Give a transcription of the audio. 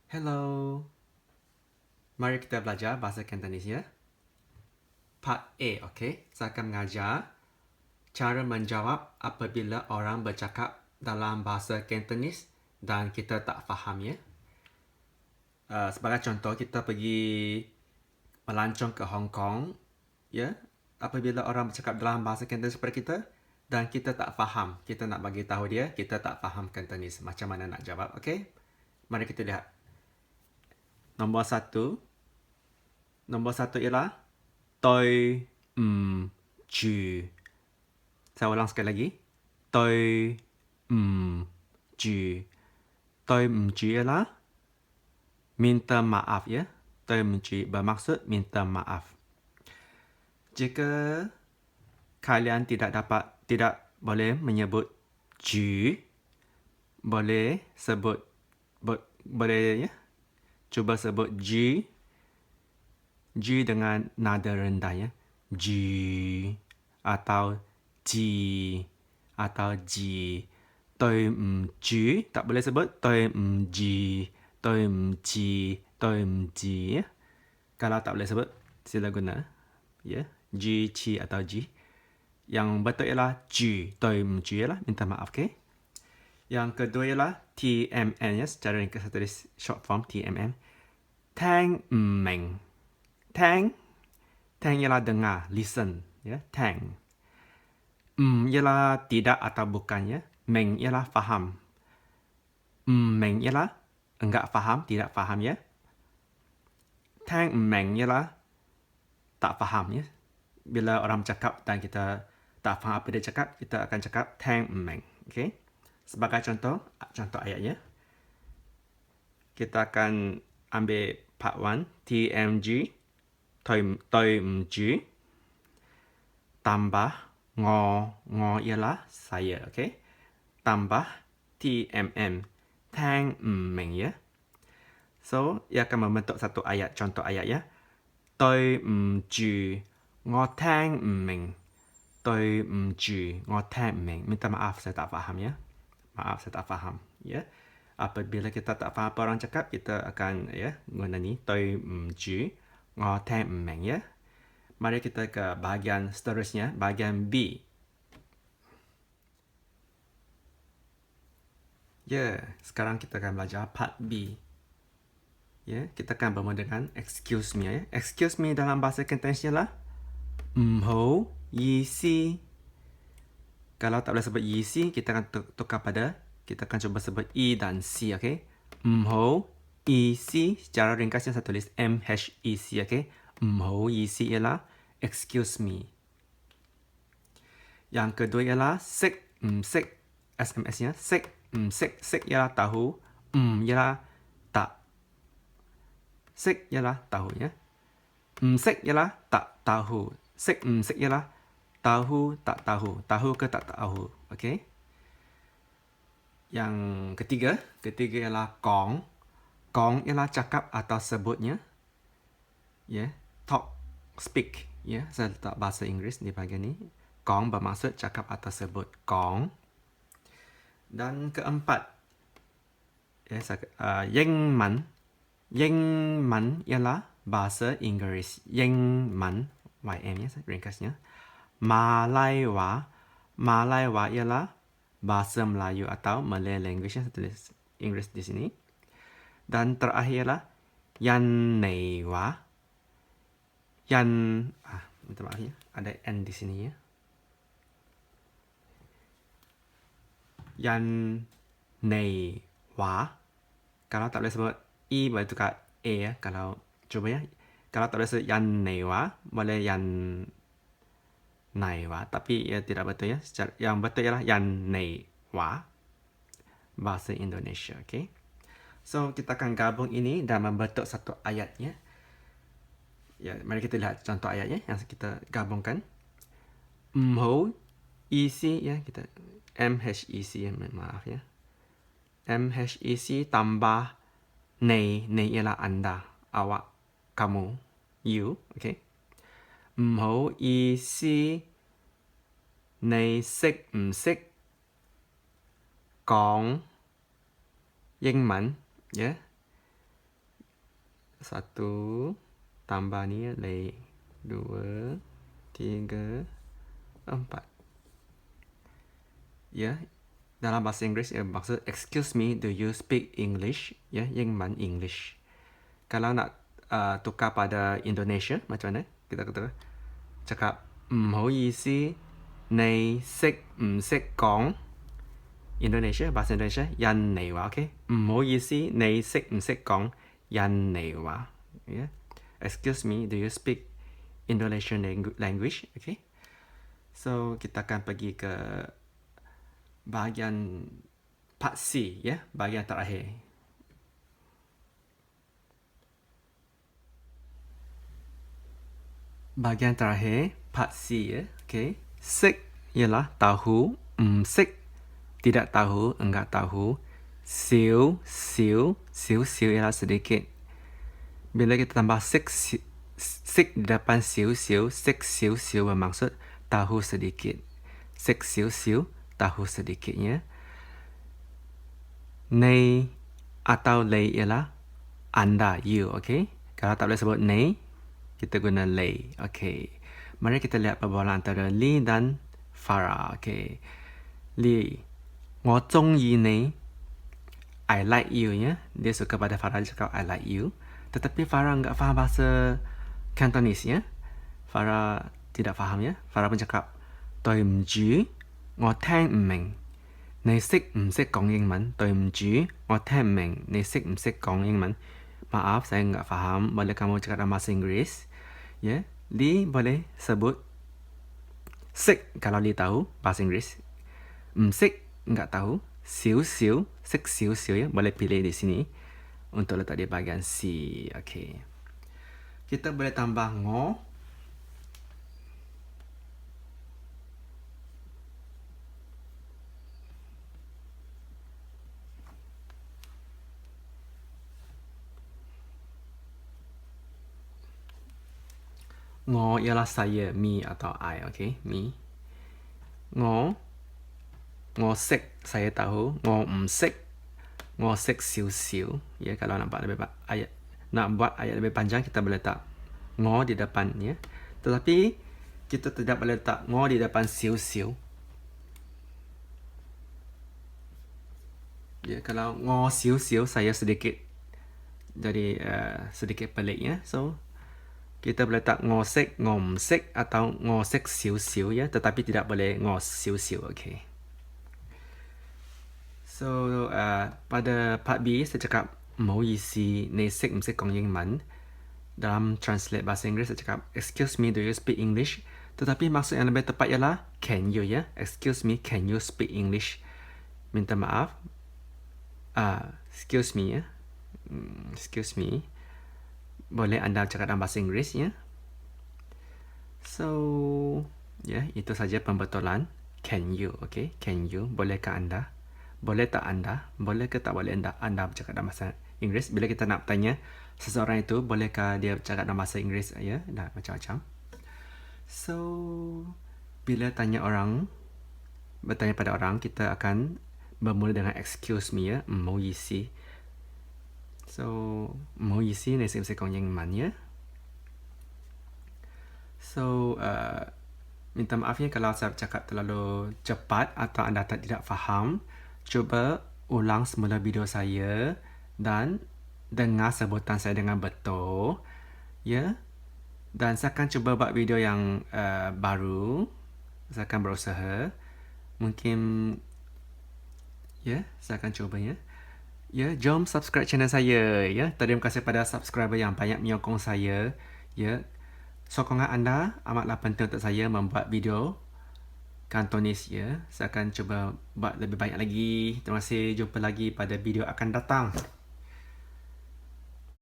Hello, mari kita belajar bahasa Cantonese ya. Part A, okay? Saya akan mengajar cara menjawab apabila orang bercakap dalam bahasa Cantonese dan kita tak faham ya. Sebagai contoh, kita pergi melancong ke Hong Kong ya. Apabila orang bercakap dalam bahasa Cantonese kepada kita dan kita tak faham, kita nak bagi tahu dia kita tak faham Cantonese. Macam mana nak jawab, okay? Mari kita lihat. Nombor satu ialah tôi chữ. Saya ulang sekali lagi. Tôi chữ. Tôi chữ ialah minta maaf ya. Tôi chữ bermaksud minta maaf. Jika kalian tidak boleh menyebut chữ, boleh sebut boleh ya. Cuba sebut G dengan nada rendah ya. G atau G atau G. Tôi G tak boleh sebut tôi G, tôi G, tôi G ya. Kalau tak boleh sebut sila guna ya. G, C atau G. Yang betul ialah G. Tôi G ialah minta maaf, okay? Yang kedua ialah TMN ya. Secara ringkas saya tulis short form TMN. Tang meng. Tang ialah dengar, listen ya. Tang ialah tidak atau bukan ya. Meng ialah faham. Meng ialah enggak faham, tidak faham ya. Tang meng ialah tak faham ya. Bila orang bercakap dan kita tak faham apa dia cakap, kita akan cakap tang meng, okay? Sebagai contoh ayatnya. Kita akan ambil part 1 TMG tôi G tambah ngo ialah saya, okay? Tambah TMM tang meng ya. So, ia akan membentuk satu ayat, contoh ayat ya. Tôi G ngo tang meng. Tôi G ngo tang meng. Minta maaf saya tak faham ya. Maaf saya tak faham ya. Apabila kita tak faham apa orang cakap, kita akan ya guna ni tôi G ngo tang meng ya. Mari kita ke bahagian seterusnya, bahagian B. Ya, sekarang kita akan belajar part B. Ya, kita akan bermula dengan excuse me ya. Excuse me dalam bahasa Cantonese ialah ho yi si. Kalau tak boleh sebut yi si, kita akan tukar pada kita akan cuba sebut i dan si, okey? Ho yi si, secara ringkasnya saya tulis MHEC, okey? Ho yi si ialah excuse me. Yang kedua ialah sick, SMS-nya sick, sick ialah tahu, ialah tak. Sick ialah tahu ya. Sick ialah tak tahu. Sick ialah tahu tak tahu. Tahu ke tak tahu, okey? Yang ketiga ialah kong. Kong ialah cakap atau sebutnya. Ya, talk, speak. Ya, saya letak bahasa Inggeris di bahagian ni. Kong bermaksud cakap atau sebut. Kong. Dan keempat, ya, yang man. Yang man ialah bahasa Inggeris. Yang man, YM ya, ringkasnya. Malaiwa. Malaiwa ialah bahasa Melayu atau Malay language, saya tulis Inggeris di sini. Dan terakhirlah Yan Neiwa. Yan, minta maaf ya, ada N di sini ya. Yan Neiwa. Kalau tak boleh sebut I, boleh tukar A ya. Kalau cuba ya. Kalau tak boleh sebut Yan Neiwa, boleh Yan Naiwa. Tapi ia tidak betul ya. Yang betul ialah Yan Neiwa. Bahasa Indonesia, okay? So, kita akan gabung ini dan membentuk satu ayatnya. Ya, mari kita lihat contoh ayatnya yang kita gabungkan. Ho isi ya, kita MHEC ya, maaf ya. MHEC tambah nei ialah anda, awak, kamu, you, okay? Ho isi nei sik sik kong Yang man ya. 1 tambah ni lei 2 3 4. Ya, dalam bahasa Inggeris maksud excuse me, do you speak English? Ya,英文 English. Kalau nak tukar pada Indonesia macam mana? Kita kata cakap 唔好意思，你識唔識講 Indonesia bahasa Indonesia 印尼話 OK 唔好意思你識唔識講印尼話 yeah? Excuse me, do you speak Indonesian language? Okay, so kita akan pergi ke bahagian part C, ya, bahagian terakhir. Bahagian terakhir part C, ya. Okay, sik ialah tahu, sik tidak tahu, enggak tahu. Siu ialah sedikit. Bila kita tambah sik di depan siu, sik siu bermaksud tahu sedikit. Sik siu, tahu sedikitnya. Nei atau lei ialah anda, you, okay? Kalau tak boleh sebut nei, kita guna lei, okay? Mari kita lihat perbualan antara Lee dan Farah, okay? Lee, 我中意你 I like you, ya. Dia suka pada Farah, dia cakap I like you. Tetapi Farah enggak faham bahasa Cantonese, ya. Farah tidak faham, ya. Farah pun cakap 對唔住，我聽唔明。你識唔識講英文？對唔住，我聽唔明。你識唔識講英文？ Maaf, saya enggak faham. Boleh kamu cakap dalam bahasa Inggeris? Ya, Lee boleh sebut sik kalau Lee tahu bahasa Inggeris. Sik enggak tahu. Siu, sik siu, ya. Boleh pilih di sini untuk letak di bahagian C. Okay. Kita boleh tambah ngo. Ngo ialah saya, me atau I, okay? Me. Ngo sik saya tahu, ngo sik siu. Ya, kalau nak buat ayat lebih panjang kita boleh letak ngo di depannya. Tetapi kita tidak boleh letak ngo di depan siu. Ya, kalau ngo siu saya sedikit jadi sedikit peliknya. So kita boleh letak ngo sik atau ngo sik siu, ya, tetapi tidak boleh ngo siu, okay. So, pada part B, saya cakap, 唔好意思，你識唔識講英文? Dalam translate bahasa Inggeris, saya cakap, excuse me, do you speak English? Tetapi maksud yang lebih tepat ialah, can you, ya? Excuse me, can you speak English? Minta maaf. Excuse me, ya. Excuse me. Boleh anda cakap dalam bahasa Inggeris, ya? So, ya, itu saja pembetulan. Can you, okay? Can you, bolehkah anda? Boleh tak anda? Boleh ke tak boleh anda bercakap dalam bahasa Inggeris? Bila kita nak tanya seseorang itu, bolehkah dia bercakap dalam bahasa Inggeris? Ya, dah macam-macam. So, bila bertanya pada orang, kita akan bermula dengan excuse me, ya. 唔好意思. So, 唔好意思，你識唔識講英文, ya? So, minta maafnya kalau saya bercakap terlalu cepat atau anda tidak faham. Cuba ulang semula video saya dan dengar sebutan saya dengan betul, ya. Dan saya akan cuba buat video yang baru. Saya akan berusaha. Mungkin, ya, saya akan cuba, ya. Ya, jom subscribe channel saya, ya. Terima kasih pada subscriber yang banyak menyokong saya, ya. Sokongan anda amatlah penting untuk saya membuat video Cantonese, ya. Saya akan cuba buat lebih banyak lagi. Terima kasih. Jumpa lagi pada video akan datang.